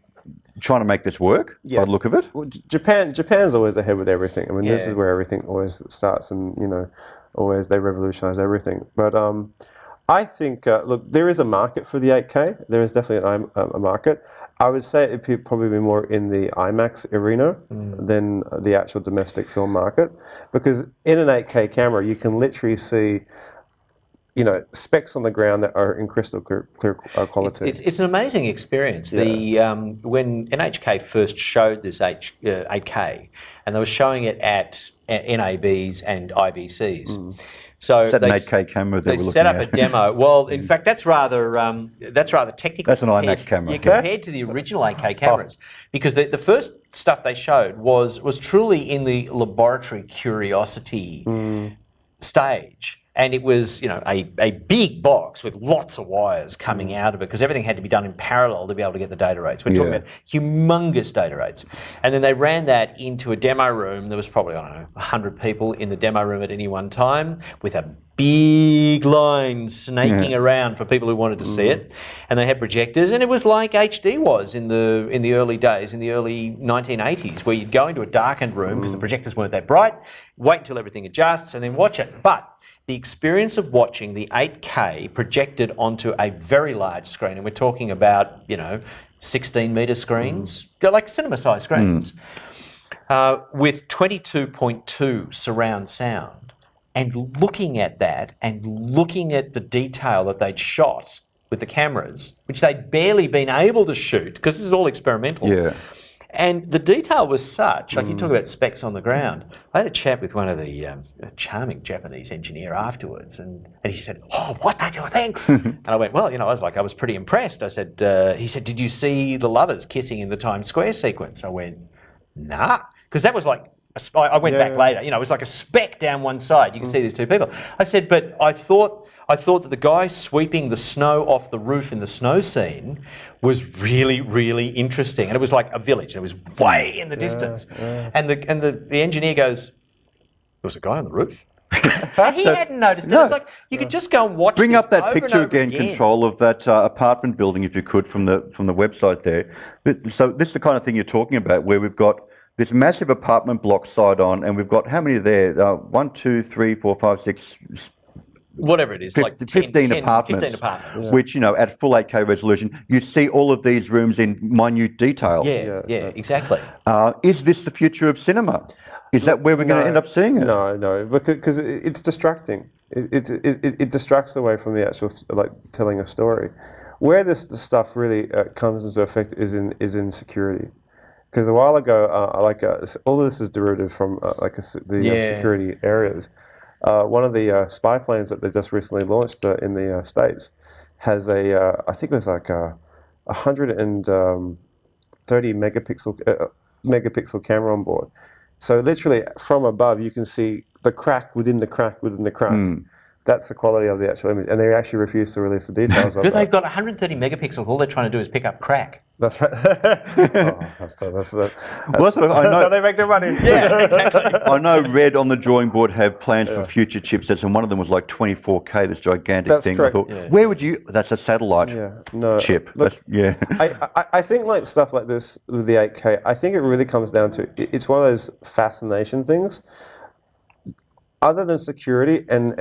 trying to make this work, by the look of it. Well, Japan's always ahead with everything. I mean, this is where everything always starts, and always they revolutionise everything. But I think, look, there is a market for the 8K. There is definitely a market. I would say it would probably be more in the IMAX arena than the actual domestic film market, because in an 8K camera, you can literally see, specks on the ground that are in crystal clear quality. It's an amazing experience. Yeah. When NHK first showed this 8K, and they were showing it at NABs and IBCs. So is that an 8K camera that they we're looking set up at? a demo. Well, in fact, that's rather technical. That's an IMAX camera. Yeah, compared to the original 8K cameras, because the first stuff they showed was truly in the laboratory curiosity stage. And it was, a big box with lots of wires coming out of it, because everything had to be done in parallel to be able to get the data rates. We're talking about humongous data rates. And then they ran that into a demo room. There was probably, 100 people in the demo room at any one time, with a big line snaking around for people who wanted to see it. And they had projectors, and it was like HD was in the early days, in the early 1980s, where you'd go into a darkened room because the projectors weren't that bright, wait until everything adjusts, and then watch it. But the experience of watching the 8K projected onto a very large screen, and we're talking about, 16-metre screens, like cinema-sized screens, with 22.2 surround sound, and looking at that and looking at the detail that they'd shot with the cameras, which they'd barely been able to shoot, because this is all experimental. Yeah. And the detail was such, like you talk about specs on the ground. I had a chat with one of the charming Japanese engineer afterwards, and he said, "Oh, what did you think?" And I went, "Well, I was pretty impressed." I said, he said, "Did you see the lovers kissing in the Times Square sequence?" I went, "Nah," because that was like, I went back later, it was like a speck down one side. You can see these two people. I said, "But I thought that the guy sweeping the snow off the roof in the snow scene was really, really interesting." And it was like a village, and it was way in the distance. And the engineer goes, "There was a guy on the roof?" And he hadn't noticed it. It's like you could just go and watch. Bring up that over picture and over again, control of that apartment building, if you could, from the website there. So this is the kind of thing you're talking about, where we've got this massive apartment block side on, and we've got how many there? 1, 2, 3, 4, 5, 6. Whatever it is, like 15 apartments, which, at full 8K resolution, you see all of these rooms in minute detail. Yeah, exactly. Is this the future of cinema? Is that where we're going to end up seeing it? No, because it's distracting. It distracts away from the actual, telling a story. Where this stuff really comes into effect is in security. Because a while ago, all of this is derivative from security areas. One of the spy planes that they just recently launched in the States has I think it was like a 130 megapixel camera on board. So literally from above, you can see the crack within the crack within the crack. That's the quality of the actual image, and they actually refuse to release the details of But that. they've got 130 megapixels. All they're trying to do is pick up crack. That's right. That's how they make their money. Yeah, exactly. I know Red on the drawing board have plans for future chipsets, and one of them was like 24K, this gigantic thing. Correct. I thought, where would you? That's a satellite chip. Look, I think like stuff like this with the 8K, I think it really comes down to it's one of those fascination things. other than security and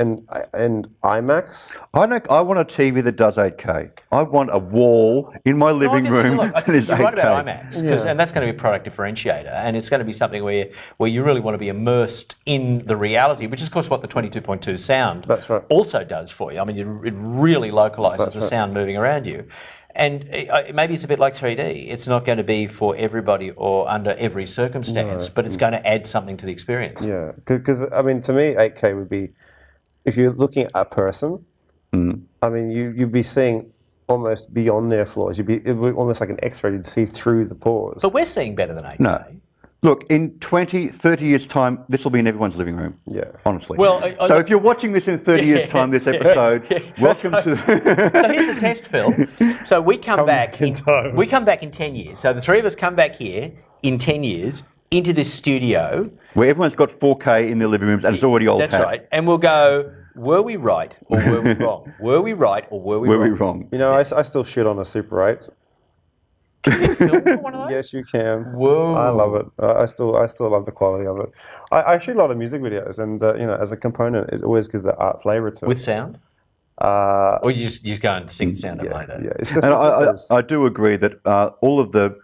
IMAX. I want a TV that does 8K. I want a wall in my living room Look, I that think is you're 8K. right about IMAX, and that's going to be a product differentiator, and it's going to be something where you really want to be immersed in the reality, which is, of course, what the 22.2 sound also does for you. I mean, it really localises the sound moving around you. And maybe it's a bit like 3D. It's not going to be for everybody or under every circumstance, but it's going to add something to the experience. Yeah, because I mean, to me, 8K would be, if you're looking at a person, I mean, you'd be seeing almost beyond their flaws. It'd be almost like an X-ray. You'd see through the pores. But we're seeing better than 8K. No. Look, in 20, 30 years' time, this will be in everyone's living room. Yeah. Honestly. Well, so if you're watching this in 30 years' time, this episode, welcome to... So here's the test, Phil. So we come back in 10 years. So the three of us come back here in 10 years into this studio. Where everyone's got 4K in their living rooms and it's already old hat. That's right. And we'll go, were we right or were we wrong? Were we right or were we wrong? Were we wrong? You know, I still shit on a Super 8. Can you film for one of those? Yes, you can. Whoa! I love it. I still love the quality of it. I shoot a lot of music videos, and you know, as a component, it always gives the art flavour to it. With sound? Or you just go and sing sound it later? Yeah, it's just. And I do agree that all of the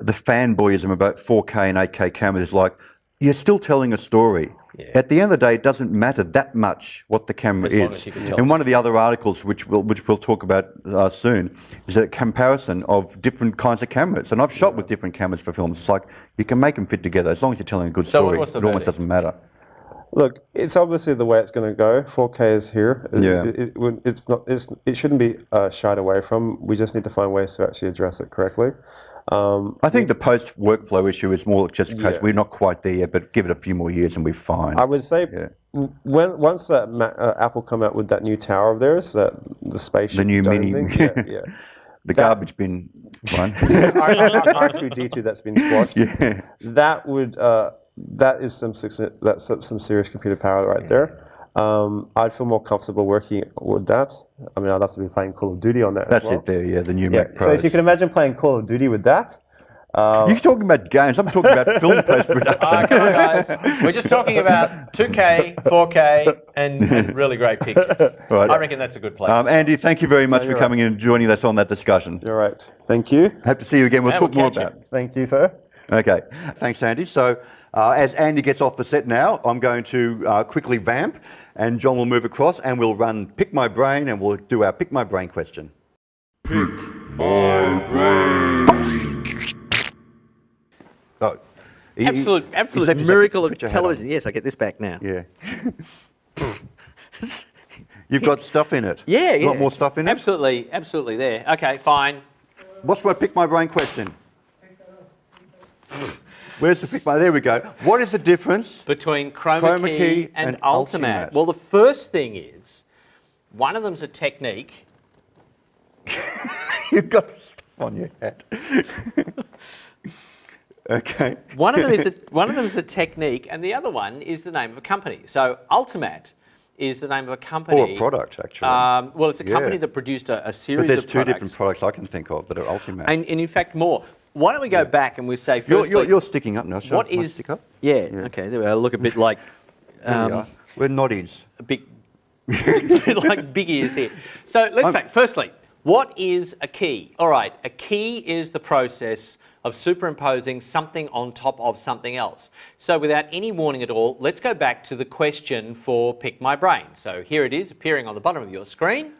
fanboyism about 4K and 8K cameras is like, you're still telling a story. Yeah. At the end of the day, it doesn't matter that much what the camera is. And one of the other articles, which we'll talk about soon, is a comparison of different kinds of cameras. And I've shot with different cameras for films. It's like you can make them fit together as long as you're telling a good story. It almost doesn't matter. Look, it's obviously the way it's going to go. 4K is here. Yeah. It shouldn't be shied away from. We just need to find ways to actually address it correctly. I think the post workflow issue is more just because we're not quite there yet, but give it a few more years and we're fine. I would say once that Apple come out with that new tower of theirs, the spaceship, the new mini, thing, the garbage bin one, R2D2 that's been squashed. Yeah. That is some serious computer power right there. I'd feel more comfortable working with that. I mean, I'd have to be playing Call of Duty on that. That's as well. it there, yeah, the new Mac Pro. So if you can imagine playing Call of Duty with that. You're talking about games. I'm talking about film post-production. Come on, guys. We're just talking about 2K, 4K, and really great pictures. Right. I reckon that's a good place. Andy, thank you very much for coming in and joining us on that discussion. You're right. Thank you. Hope to see you again. We'll talk more about it. Thank you, sir. Okay. Thanks, Andy. So as Andy gets off the set now, I'm going to quickly vamp, and John will move across, and we'll run Pick My Brain, and we'll do our Pick My Brain question. Pick My Brain. Oh, absolute miracle of television. Yes, I get this back now. Yeah. You've got stuff in it. Yeah, You want more stuff in it? Absolutely there. Okay, fine. What's my Pick My Brain question? Where's the Pick My... There we go. What is the difference between Chromakey and UltiMatte? Well, the first thing is, one of them's a technique. You've got stuff on your hat. Okay. One of them is a technique, and the other one is the name of a company. So UltiMatte is the name of a company. Or a product, actually. Well, it's a company that produced a series of products. But there's two different products I can think of that are UltiMatte. And in fact, more. Why don't we go back and we say firstly... You're sticking up now. What is... Stick up? Yeah, okay, there we are. Look a bit like... We're noddies. A bit like big ears here. So let's say, firstly, what is a key? All right, a key is the process of superimposing something on top of something else. So without any warning at all, let's go back to the question for Pick My Brain. So here it is appearing on the bottom of your screen,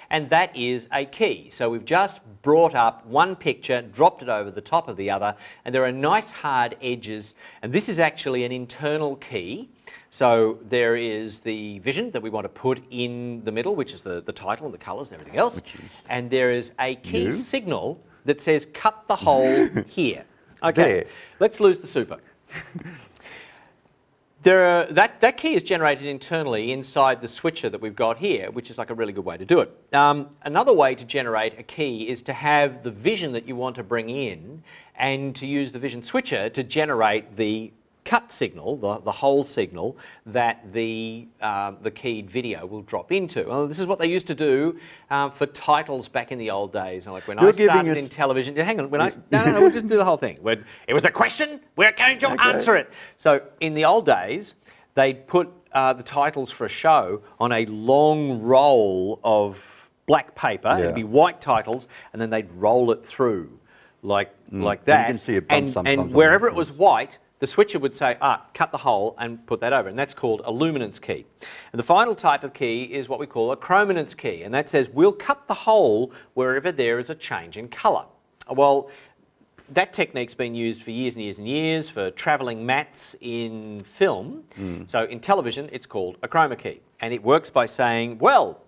and that is a key. So we've just brought up one picture, dropped it over the top of the other, and there are nice hard edges, and this is actually an internal key. So there is the vision that we want to put in the middle, which is the title and the colours and everything else. And there is a key signal that says cut the hole here. Okay, let's lose the super. That key is generated internally inside the switcher that we've got here, which is like a really good way to do it. Another way to generate a key is to have the vision that you want to bring in and to use the vision switcher to generate the cut signal, the hole signal that the keyed video will drop into. Well, this is what they used to do for titles back in the old days. Like when I started in television, hang on, no, we'll just do the whole thing. When it was a question, we're going to answer it. So in the old days, they'd put the titles for a show on a long roll of black paper. It'd be white titles, and then they'd roll it through like that. You can see a bump sometimes and on wherever the it was white, the switcher would say, cut the hole and put that over. And that's called a luminance key. And the final type of key is what we call a chrominance key. And that says we'll cut the hole wherever there is a change in colour. Well, that technique's been used for years and years and years for travelling mattes in film. So in television, it's called a chroma key. And it works by saying, well,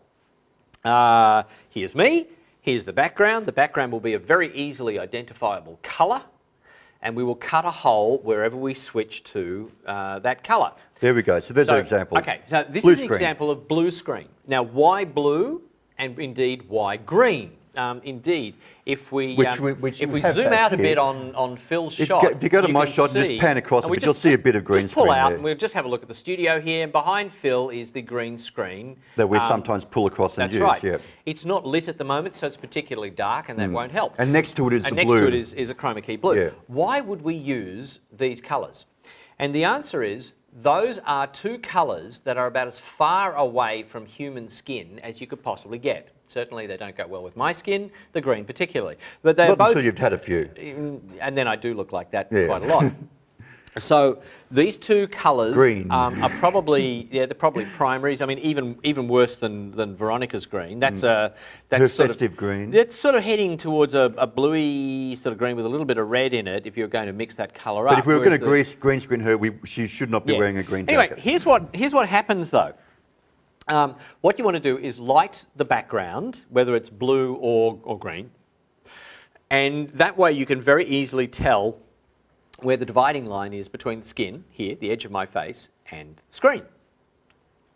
here's me, here's the background. The background will be a very easily identifiable colour, and we will cut a hole wherever we switch to that colour. There we go. So there's an example. Okay, so this Blue is an screen. example of blue screen. Now, why blue, and indeed why green? Indeed, if we Which if we we have zoom that out a here. bit on Phil's If shot, you go to my can shot and see- just pan across and it, we but you'll see a bit of green just pull screen out, there. and we'll just have a look at the studio here. And behind Phil is the green screen That we sometimes pull across and That's use. right. Yeah. It's not lit at the moment, so it's particularly dark, and that won't help. And next to it is And the next blue. to it is a chroma key blue. Yeah. Why would we use these colours? And the answer is those are two colours that are about as far away from human skin as you could possibly get. Certainly they don't go well with my skin, the green particularly. But they're Not both, until you've had a few. and then I do look like that Yeah. quite a lot. So these two colours Green. are probably they're probably primaries. I mean, even worse than Veronica's green. That's Her sort of festive green. That's sort of heading towards a bluey sort of green with a little bit of red in it. If you're going to mix that colour up. But if we were going whereas to green screen her, she should not be wearing a green Anyway, jacket. here's what happens though. What you want to do is light the background, whether it's blue or green, and that way you can very easily tell where the dividing line is between the skin, here, the edge of my face, and screen.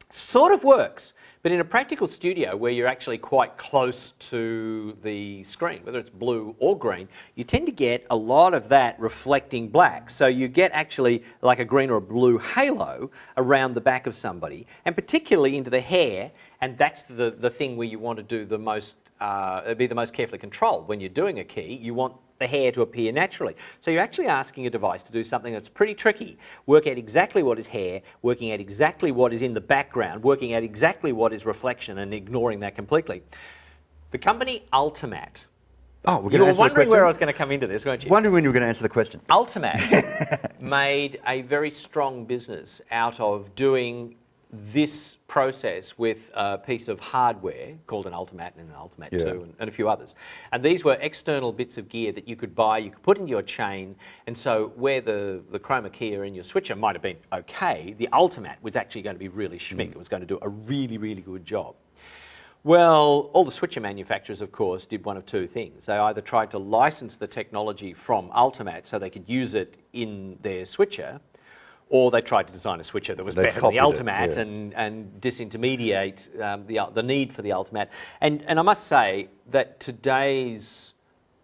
Sort of works, but in a practical studio where you're actually quite close to the screen, whether it's blue or green, you tend to get a lot of that reflecting black. So you get actually like a green or a blue halo around the back of somebody, and particularly into the hair, and that's the thing where you want to do the most, be the most carefully controlled. When you're doing a key, you want the hair to appear naturally. So you're actually asking a device to do something that's pretty tricky. Work out exactly what is hair, working out exactly what is in the background, working out exactly what is reflection, and ignoring that completely. The company UltiMatte. Oh, we're You going to were answer the wondering question? where I was going to come into this, weren't you? Wondering when you were going to answer the question. UltiMatte made a very strong business out of doing this process with a piece of hardware called an UltiMatte and an UltiMatte 2 and a few others. And these were external bits of gear that you could buy, you could put into your chain, and so where the chroma key in your switcher might have been okay, the UltiMatte was actually going to be really schmick. It was going to do a really, really good job. Well, all the switcher manufacturers, of course, did one of two things. They either tried to license the technology from UltiMatte so they could use it in their switcher, or they tried to design a switcher that was better than the UltiMatte and disintermediate the need for the UltiMatte. And I must say that today's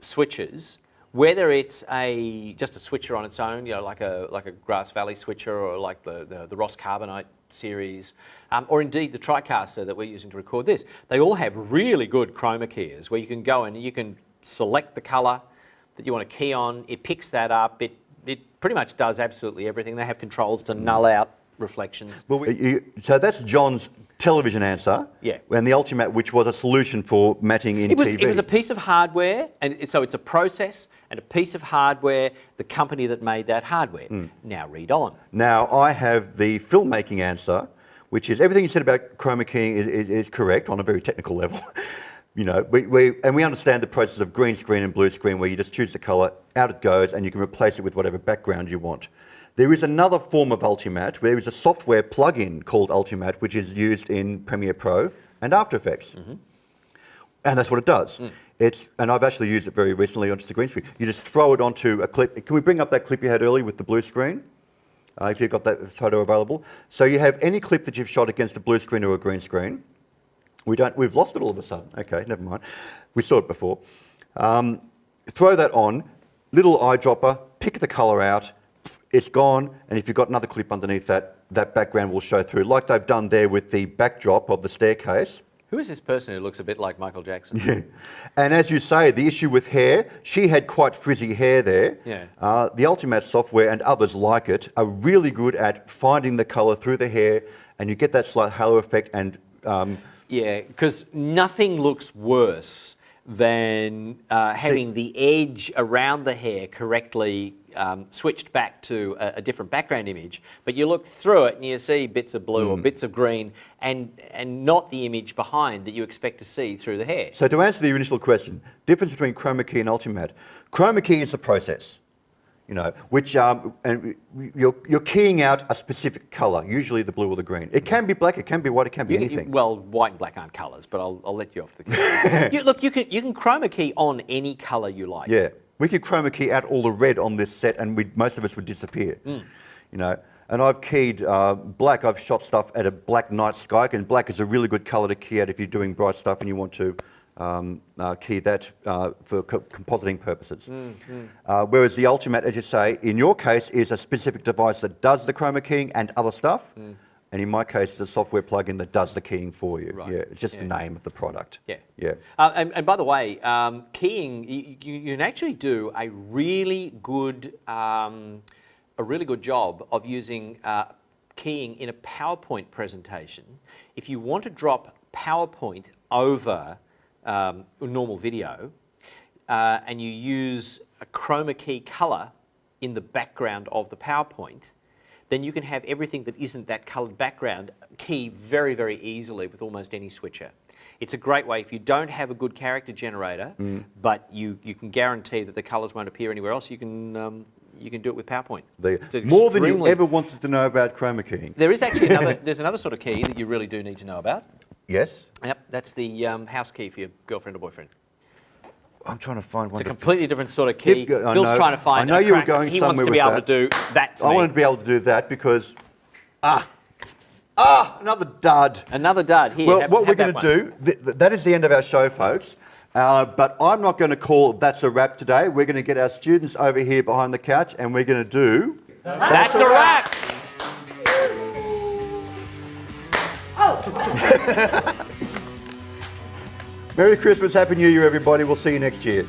switchers, whether it's just a switcher on its own, you know, like a Grass Valley switcher, or like the Ross Carbonite series, or indeed the TriCaster that we're using to record this, they all have really good chroma keyers where you can go and you can select the colour that you want to key on. It picks that up. It pretty much does absolutely everything. They have controls to null out reflections. Well, so that's John's television answer. Yeah. And the UltiMatte, which was a solution for matting in TV. It was a piece of hardware, and so it's a process and a piece of hardware, the company that made that hardware. Now read on. Now I have the filmmaking answer, which is everything you said about chroma keying is correct on a very technical level. You know, we understand the process of green screen and blue screen, where you just choose the colour, out it goes, and you can replace it with whatever background you want. There is another form of UltiMatte. There is a software plugin called UltiMatte, which is used in Premiere Pro and After Effects. And that's what it does. And I've actually used it very recently onto the green screen. You just throw it onto a clip. Can we bring up that clip you had earlier with the blue screen? If you've got that photo available. So you have any clip that you've shot against a blue screen or a green screen. We've lost it all of a sudden. Okay, never mind. We saw it before. Throw that on, little eyedropper, pick the colour out, it's gone, and if you've got another clip underneath that, that background will show through, like they've done there with the backdrop of the staircase. Who is this person who looks a bit like Michael Jackson? Yeah. And as you say, the issue with hair, she had quite frizzy hair there. Yeah. The UltiMatte software and others like it are really good at finding the colour through the hair and you get that slight halo effect. And yeah, because nothing looks worse than having the edge around the hair correctly switched back to a different background image, but you look through it and you see bits of blue or bits of green and not the image behind that you expect to see through the hair. So to answer your initial question, difference between Chromakey and UltiMatte. Chromakey is the process, you know, which and you're keying out a specific colour, usually the blue or the green. It can be black, it can be white, it can be anything. Well, white and black aren't colours, but I'll let you off the case. Look, you can chroma key on any colour you like. Yeah, we could chroma key out all the red on this set, and most of us would disappear. You know, and I've keyed black. I've shot stuff at a black night sky, and black is a really good colour to key out if you're doing bright stuff and you want to key that for compositing purposes. Whereas the UltiMatte, as you say, in your case, is a specific device that does the chroma keying and other stuff. And in my case, it's a software plugin that does the keying for you. Right. Yeah, it's just the name of the product. Yeah. Yeah. And by the way, keying, you can actually do a really good job of using keying in a PowerPoint presentation. If you want to drop PowerPoint over normal video, and you use a chroma key color in the background of the PowerPoint, then you can have everything that isn't that colored background key very, very easily with almost any switcher. It's a great way if you don't have a good character generator, but you can guarantee that the colors won't appear anywhere else. You can do it with PowerPoint. More than you ever wanted to know about chroma keying. There is actually there's another sort of key that you really do need to know about. Yes? Yep, that's the house key for your girlfriend or boyfriend. I'm trying to find one. It's a completely different sort of key. Phil's trying to find. I know you were going he somewhere wants to be able to do that. I wanted to be able to do that because another dud. Another dud. Here, well, what we're going to do, that is the end of our show, folks. But I'm not going to call That's a Wrap today. We're going to get our students over here behind the couch and we're going to do... That's a Wrap! Merry Christmas, Happy New Year, everybody. We'll see you next year.